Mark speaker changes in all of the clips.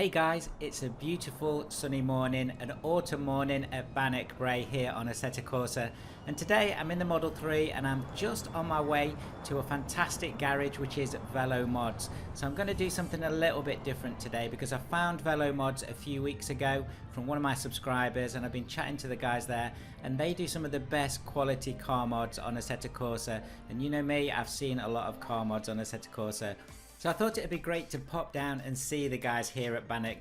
Speaker 1: Hey guys, it's a beautiful sunny morning, an autumn morning at Pancake here on Assetto Corsa, and today I'm in the Model 3 and I'm just on my way to a fantastic garage which is Velo Mods. So I'm going to do something a little bit different today because I found Velo Mods a few weeks ago from one of my subscribers, and I've been chatting to the guys there and they do some of the best quality car mods on Assetto Corsa, and you know me, I've seen a lot of car mods on Assetto Corsa. So I thought it'd be great to pop down and see the guys here at Pancake.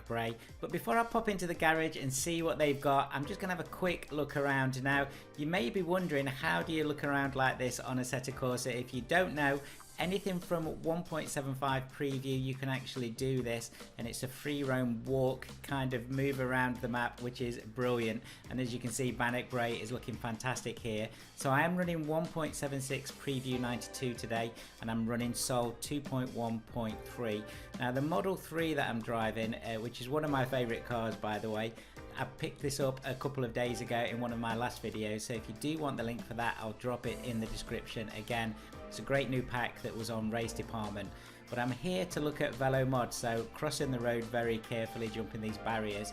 Speaker 1: But before I pop into the garage and see what they've got, I'm just going to have a quick look around. Now, you may be wondering, how do you look around like this on Assetto Corsa? If you don't know, anything from 1.75 preview, you can actually do this, and it's a free roam walk, kind of move around the map, which is brilliant. And as you can see, Pancake is looking fantastic here. So I am running 1.76 preview 92 today, and I'm running Sol 2.1.3. Now the Model 3 that I'm driving, which is one of my favorite cars by the way, I picked this up a couple of days ago in one of my last videos, so if you do want the link for that, I'll drop it in the description. Again, it's a great new pack that was on Race Department. But I'm here to look at Velo Mods, so crossing the road very carefully, jumping these barriers.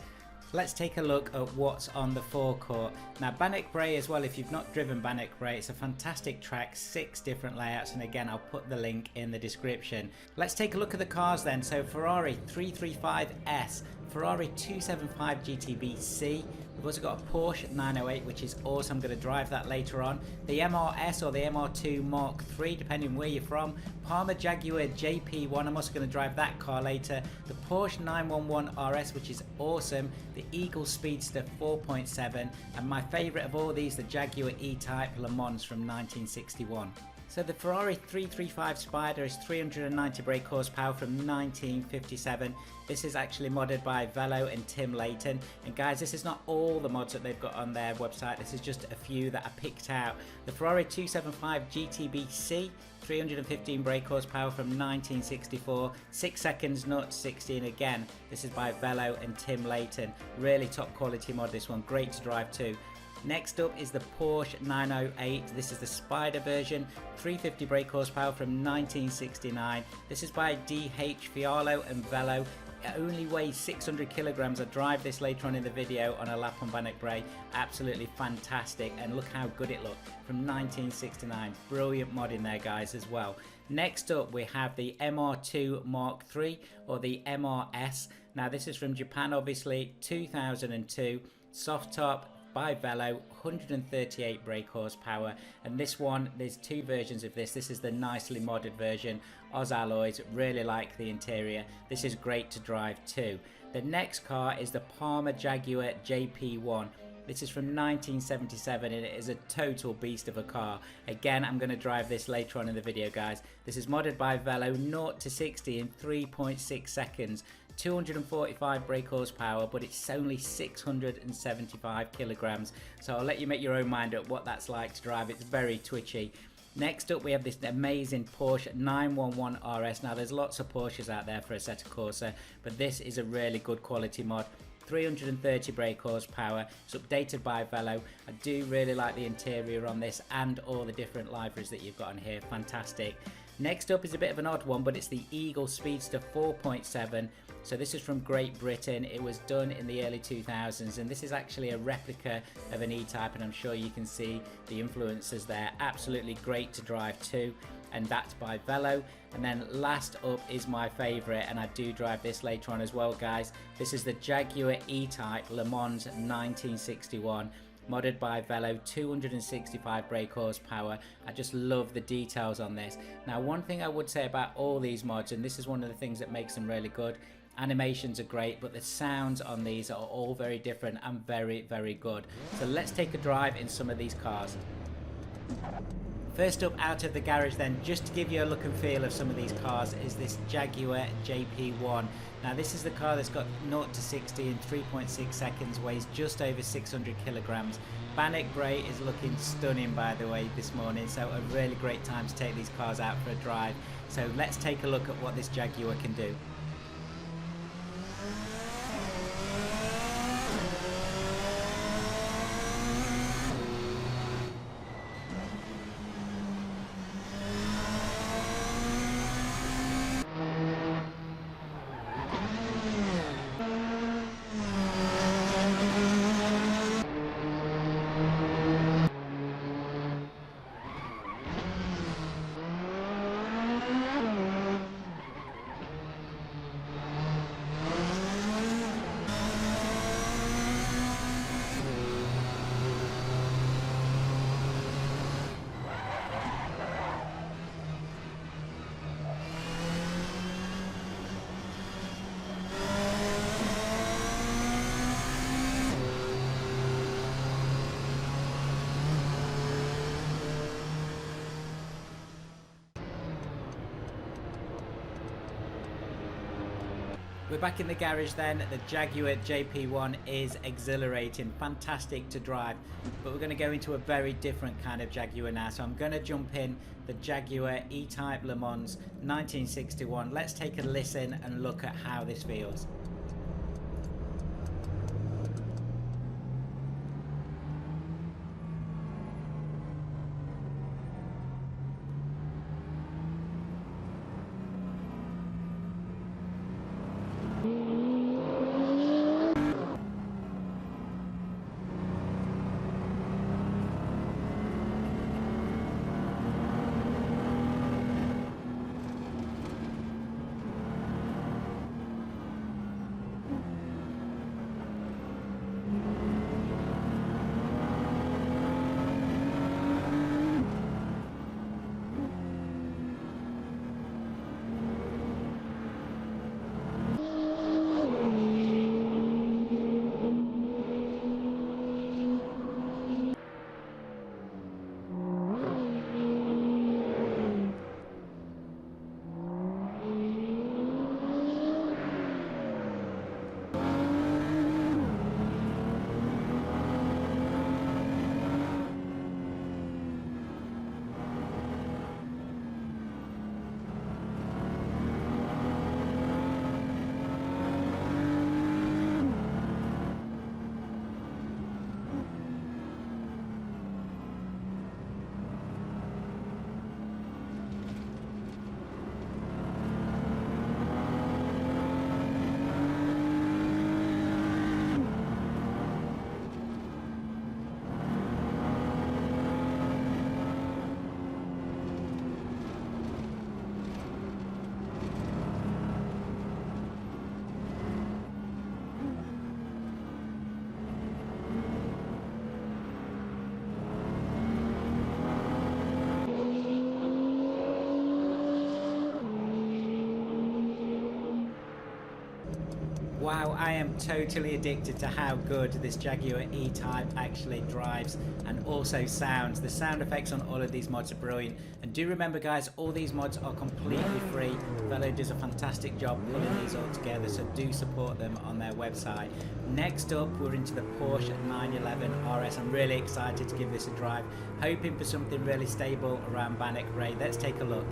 Speaker 1: Let's take a look at what's on the forecourt. Now Pancake as well, if you've not driven Pancake, it's a fantastic track, 6 different layouts, and again I'll put the link in the description. Let's take a look at the cars then. So Ferrari 335S, Ferrari 275 Gtbc, we've also got a Porsche 908 which is awesome, I'm going to drive that later on. The MRS or the MR2 Mark III depending where you're from. Palmer Jaguar JP1, I'm also going to drive that car later. The Porsche 911 RS which is awesome. The Eagle Speedster 4.7, and my favourite of all these, the Jaguar E-Type Le Mans from 1961. So the Ferrari 335 Spider is 390 brake horsepower from 1957. This is actually modded by Velo and Tim Layton. And guys, this is not all the mods that they've got on their website. This is just a few that I picked out. The Ferrari 275 GTBC, 315 brake horsepower from 1964, 6 seconds 0 to 60, and again, this is by Velo and Tim Layton. Really top quality mod, this one, great to drive too. Next up is the Porsche 908. This is the Spider version, 350 brake horsepower from 1969. This is by DH Fialo and Velo. It only weighs 600 kilograms. I drive this later on in the video on a lap on Pancake. Absolutely fantastic, and look how good it looked from 1969. Brilliant mod in there, guys, as well. Next up we have the MR2 Mark III or the MRS. Now this is from Japan, obviously, 2002, soft top by Velo, 138 brake horsepower, and this one, there's 2 versions of this. This is the nicely modded version, Oz alloys, really like the interior. This is great to drive too. The next car is the Palmer Jaguar JP1. This is from 1977 and it is a total beast of a car. Again, I'm going to drive this later on in the video, guys. This is modded by Velo, 0 to 60 in 3.6 seconds. 245 brake horsepower, but it's only 675 kilograms. So I'll let you make your own mind up what that's like to drive. It's very twitchy. Next up we have this amazing Porsche 911 RS. Now there's lots of Porsches out there for Assetto Corsa, but this is a really good quality mod. 330 brake horsepower. It's updated by Velo. I do really like the interior on this and all the different liveries that you've got on here. Fantastic. Next up is a bit of an odd one, but it's the Eagle Speedster 4.7. So this is from Great Britain. It was done in the early 2000s, and this is actually a replica of an E-Type, and I'm sure you can see the influences there. Absolutely great to drive too, and that's by Velo. And then last up is my favorite, and I do drive this later on as well, guys. This is the Jaguar E-Type Le Mans 1961. Modded by Velo, 265 brake horsepower. I just love the details on this. Now, one thing I would say about all these mods, and this is one of the things that makes them really good, animations are great, but the sounds on these are all very different and very, very good. So let's take a drive in some of these cars. First up out of the garage then, just to give you a look and feel of some of these cars, is this Jaguar JP1. Now this is the car that's got 0 to 60 in 3.6 seconds, weighs just over 600 kilograms. Pancake is looking stunning by the way this morning, so a really great time to take these cars out for a drive. So let's take a look at what this Jaguar can do. We're back in the garage then. The Jaguar JP1 is exhilarating, fantastic to drive, but we're going to go into a very different kind of Jaguar now. So I'm going to jump in the Jaguar E-Type Le Mans 1961. Let's take a listen and look at how this feels. Wow, I am totally addicted to how good this Jaguar E-Type actually drives and also sounds. The sound effects on all of these mods are brilliant. And do remember guys, all these mods are completely free. Velo does a fantastic job pulling these all together, so do support them on their website. Next up, we're into the Porsche 911 RS. I'm really excited to give this a drive, hoping for something really stable around Pancake. Let's take a look.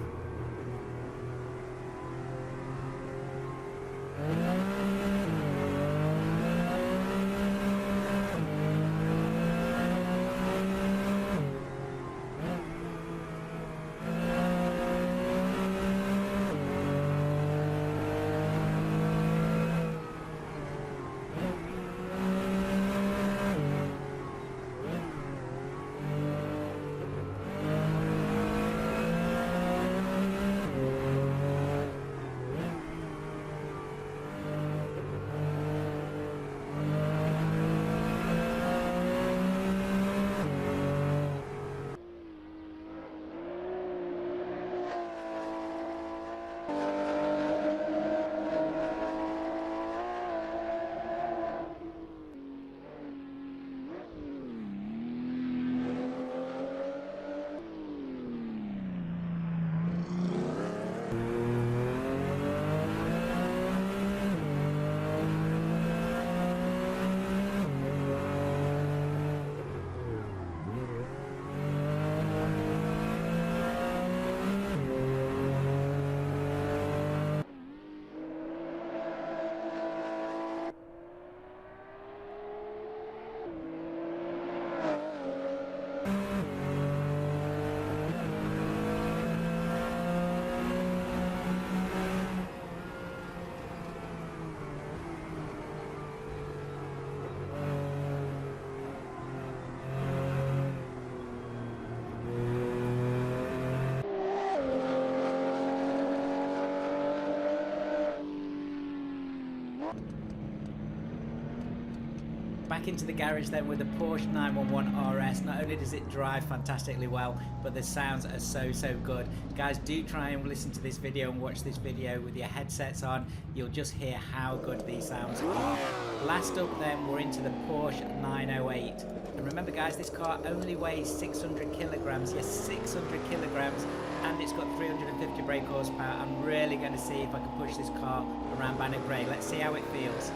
Speaker 1: Back into the garage then with the Porsche 911 RS. Not only does it drive fantastically well, but the sounds are so good. Guys, do try and listen to this video and watch this video with your headsets on. You'll just hear how good these sounds are. Last up then, we're into the Porsche 908. And remember guys, this car only weighs 600 kilograms, yes 600 kilograms, and it's got 350 brake horsepower. I'm really going to see if I can push this car around Bannock Brae. Let's see how it feels.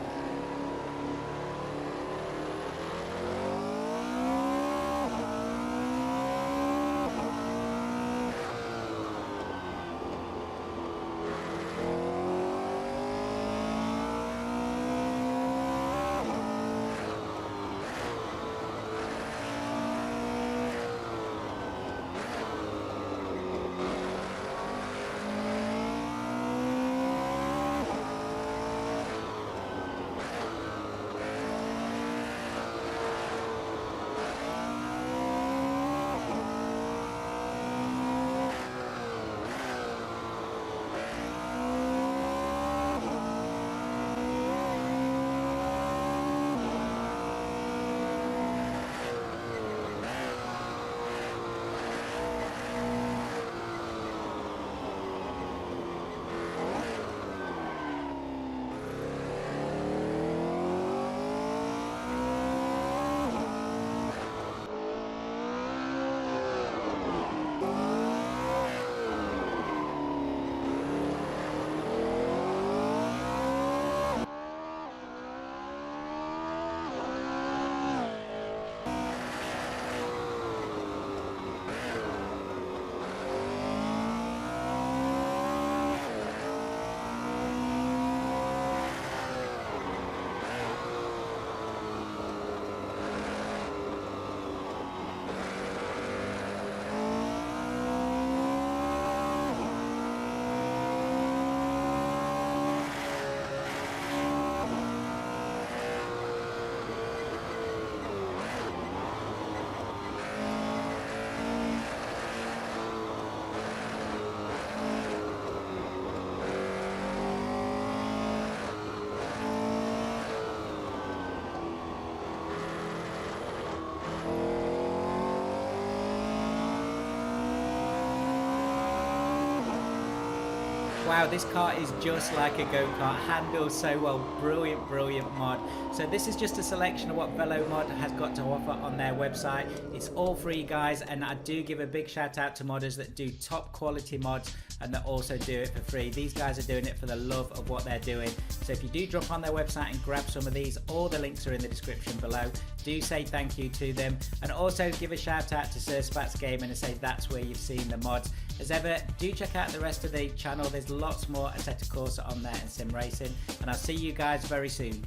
Speaker 1: Wow, this car is just like a go-kart, handles so well, brilliant, brilliant mod. So this is just a selection of what Velo mod has got to offer on their website. It's all free guys, and I do give a big shout out to modders that do top quality mods and that also do it for free. These guys are doing it for the love of what they're doing. So if you do drop on their website and grab some of these, all the links are in the description below. Do say thank you to them, and also give a shout out to Sir Spats Gaming and say that's where you've seen the mods. As ever, do check out the rest of the channel. There's lots more Assetto Corsa on there and sim racing, and I'll see you guys very soon.